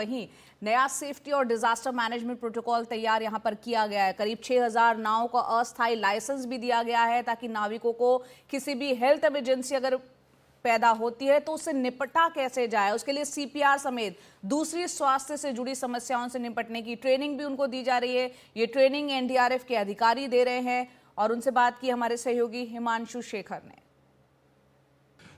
वहीं नया सेफ्टी और डिजास्टर मैनेजमेंट प्रोटोकॉल तैयार यहां पर किया गया है। करीब 6000 नावों का अस्थायी लाइसेंस भी दिया गया है ताकि नाविकों को किसी भी हेल्थ इमरजेंसी अगर पैदा होती है तो उससे निपटा कैसे जाए, उसके लिए सीपीआर समेत दूसरी स्वास्थ्य से जुड़ी समस्याओं से निपटने की ट्रेनिंग भी उनको दी जा रही है। ये ट्रेनिंग एनडीआरएफ के अधिकारी दे रहे हैं और उनसे बात की हमारे सहयोगी हिमांशु शेखर ने।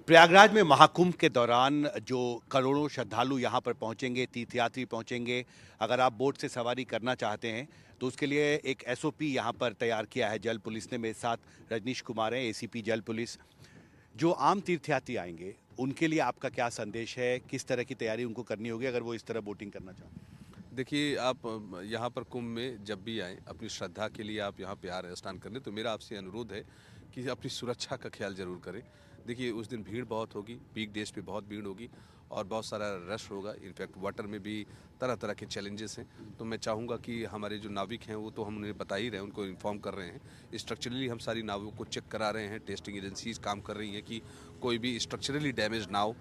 प्रयागराज में महाकुंभ के दौरान जो करोड़ों श्रद्धालु यहाँ पर पहुँचेंगे, तीर्थयात्री पहुँचेंगे, अगर आप बोट से सवारी करना चाहते हैं तो उसके लिए एक एसओपी यहाँ पर तैयार किया है जल पुलिस ने। मेरे साथ रजनीश कुमार हैं, एसीपी जल पुलिस। जो आम तीर्थयात्री आएंगे उनके लिए आपका क्या संदेश है, किस तरह की तैयारी उनको करनी होगी अगर वो इस तरह बोटिंग करना चाहते हैं? देखिए, आप यहाँ पर कुंभ में जब भी आएँ, अपनी श्रद्धा के लिए आप यहाँ पे आ रहे हैं स्नान करने, तो मेरा आपसे अनुरोध है कि अपनी सुरक्षा का ख्याल जरूर करें। देखिए, उस दिन भीड़ बहुत होगी, पीक डेज पे बहुत भीड़ होगी और बहुत सारा रश होगा। इनफैक्ट वाटर में भी तरह तरह के चैलेंजेस हैं। तो मैं चाहूँगा कि हमारे जो नाविक हैं वो तो हम उन्हें बता ही रहे हैं, उनको इन्फॉर्म कर रहे हैं। स्ट्रक्चरली हम सारी नावों को चेक करा रहे हैं, टेस्टिंग एजेंसीज काम कर रही हैं कि कोई भी स्ट्रक्चरली डैमेज नाव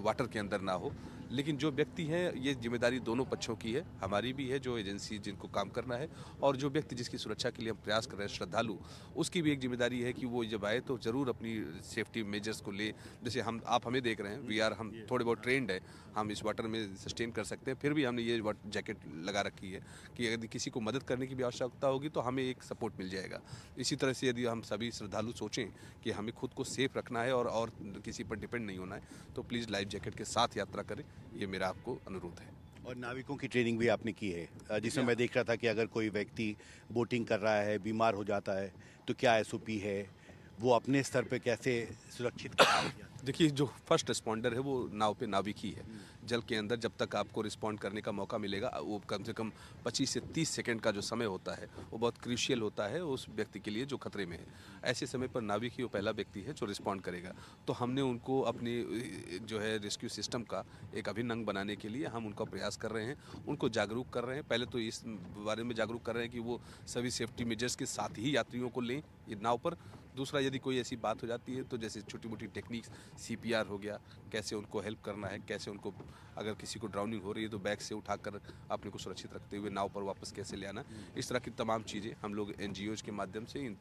वाटर के अंदर ना हो। लेकिन जो व्यक्ति है, ये जिम्मेदारी दोनों पक्षों की है, हमारी भी है जो एजेंसी जिनको काम करना है, और जो व्यक्ति जिसकी सुरक्षा के लिए हम प्रयास कर रहे हैं श्रद्धालु, उसकी भी एक जिम्मेदारी है कि वो जब आए तो ज़रूर अपनी सेफ्टी मेजर्स को ले। जैसे आप हमें देख रहे हैं, हम थोड़े बहुत ट्रेंड है, हम इस वाटर में सस्टेन कर सकते हैं, फिर भी हमने ये जैकेट लगा रखी है कि यदि किसी को मदद करने की भी आवश्यकता होगी तो हमें एक सपोर्ट मिल जाएगा। इसी तरह से यदि हम सभी श्रद्धालु सोचें कि हमें खुद को सेफ रखना है और किसी पर डिपेंड नहीं होना है, तो प्लीज़ लाइफ जैकेट के साथ यात्रा करें, ये मेरा आपको अनुरोध है। और नाविकों की ट्रेनिंग भी आपने की है, जिसमें मैं देख रहा था कि अगर कोई व्यक्ति बोटिंग कर रहा है, बीमार हो जाता है, तो क्या एसओपी है, वो अपने स्तर पे कैसे सुरक्षित देखिए, जो फर्स्ट रिस्पॉन्डर है वो नाव पे नाविक ही है। जल के अंदर जब तक आपको रिस्पॉन्ड करने का मौका मिलेगा, वो कम से कम 25 से 30 सेकंड का जो समय होता है वो बहुत क्रूशियल होता है उस व्यक्ति के लिए जो खतरे में है। ऐसे समय पर नाविक ही वो पहला व्यक्ति है जो रिस्पॉन्ड करेगा। तो हमने उनको अपने जो है रेस्क्यू सिस्टम का एक अभिन्न अंग बनाने के लिए हम उनका प्रयास कर रहे हैं, उनको जागरूक कर रहे हैं। पहले तो इस बारे में जागरूक कर रहे हैं कि वो सभी सेफ्टी मेजर्स के साथ ही यात्रियों को लें ये नाव पर। दूसरा, यदि कोई ऐसी बात हो जाती है तो जैसे छोटी मोटी टेक्निक्स, सीपीआर हो गया, कैसे उनको हेल्प करना है, कैसे उनको अगर किसी को ड्राउनिंग हो रही है तो बैग से उठाकर अपने को सुरक्षित रखते हुए नाव पर वापस कैसे ले आना, इस तरह की तमाम चीज़ें हम लोग एनजीओज के माध्यम से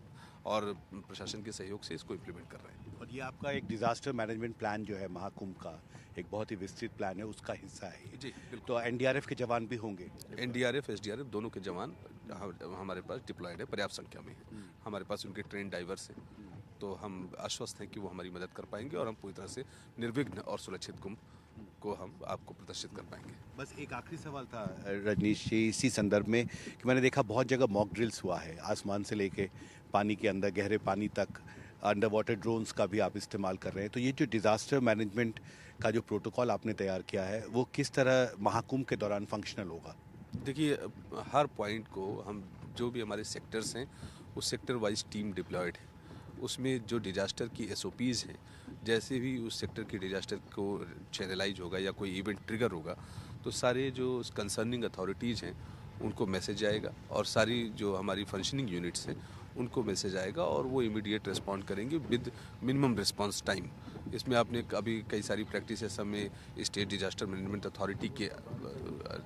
और प्रशासन के सहयोग से इसको इम्प्लीमेंट कर रहे हैं। और ये आपका एक डिजास्टर मैनेजमेंट प्लान जो है महाकुंभ का, एक बहुत ही विस्तृत प्लान है, उसका हिस्सा है ये। जी, तो एनडीआरएफ के जवान भी होंगे? एनडीआरएफ, एसडीआरएफ दोनों के जवान हमारे पास डिप्लॉयड है, पर्याप्त संख्या में है। हमारे पास उनके ट्रेन डाइवर्स हैं, तो हम आश्वस्त हैं कि वो हमारी मदद कर पाएंगे और हम पूरी तरह से निर्विघ्न और सुरक्षित कुंभ को हम आपको प्रदर्शित कर पाएंगे। बस एक आखिरी सवाल था रजनीश जी, इसी संदर्भ में कि मैंने देखा बहुत जगह मॉक ड्रिल्स हुआ है, आसमान से लेके पानी के अंदर, गहरे पानी तक, अंडर वाटर ड्रोन्स का भी आप इस्तेमाल कर रहे हैं। तो ये जो डिजास्टर मैनेजमेंट का जो प्रोटोकॉल आपने तैयार किया है वो किस तरह महाकुंभ के दौरान फंक्शनल होगा? देखिए, हर पॉइंट को हम जो भी हमारे सेक्टर्स हैं उस सेक्टर वाइज टीम डिप्लॉयड है। उसमें जो डिजास्टर की एसओपीज़ हैं, जैसे भी उस सेक्टर की डिजास्टर को चैनलाइज होगा या कोई इवेंट ट्रिगर होगा तो सारे जो कंसर्निंग अथॉरिटीज़ हैं उनको मैसेज आएगा और सारी जो हमारी फंक्शनिंग यूनिट्स हैं उनको मैसेज आएगा और वो इमीडिएट रिस्पॉन्ड करेंगे विद मिनिमम रिस्पांस टाइम। इसमें आपने अभी कई सारी प्रैक्टिसेस हमें स्टेट डिजास्टर मैनेजमेंट अथॉरिटी के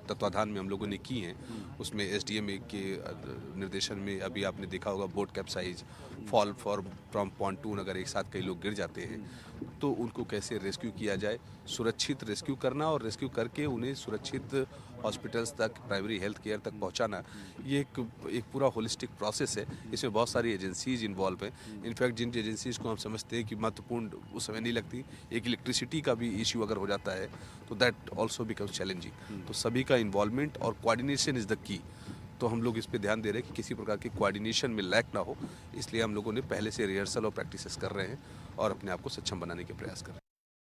तत्वाधान में हम लोगों ने की हैं। उसमें एसडीएम के निर्देशन में अभी आपने देखा होगा boat capsize, fall from pontoon, अगर एक साथ कई लोग गिर जाते हैं तो उनको कैसे रेस्क्यू किया जाए, सुरक्षित रेस्क्यू करना और रेस्क्यू करके उन्हें सुरक्षित हॉस्पिटल्स तक, प्राइमरी हेल्थ केयर तक पहुंचाना, ये एक पूरा होलिस्टिक प्रोसेस है। इसमें बहुत सारी एजेंसीज इन्वॉल्व हैं। इनफैक्ट जिन एजेंसीज को हम समझते हैं कि महत्वपूर्ण उस समय नहीं लगती, एक इलेक्ट्रिसिटी का भी इश्यू अगर हो जाता है तो दैट ऑल्सो बिकम्स चैलेंजिंग। तो सभी का इन्वॉल्वमेंट और कोऑर्डिनेशन इज़ द की। तो हम लोग इस पे ध्यान दे रहे हैं कि किसी प्रकार की कोऑर्डिनेशन में लैक ना हो, इसलिए हम लोगों ने पहले से रिहर्सल और प्रैक्टिसेस कर रहे हैं और अपने आप को सक्षम बनाने के प्रयास कर रहे हैं।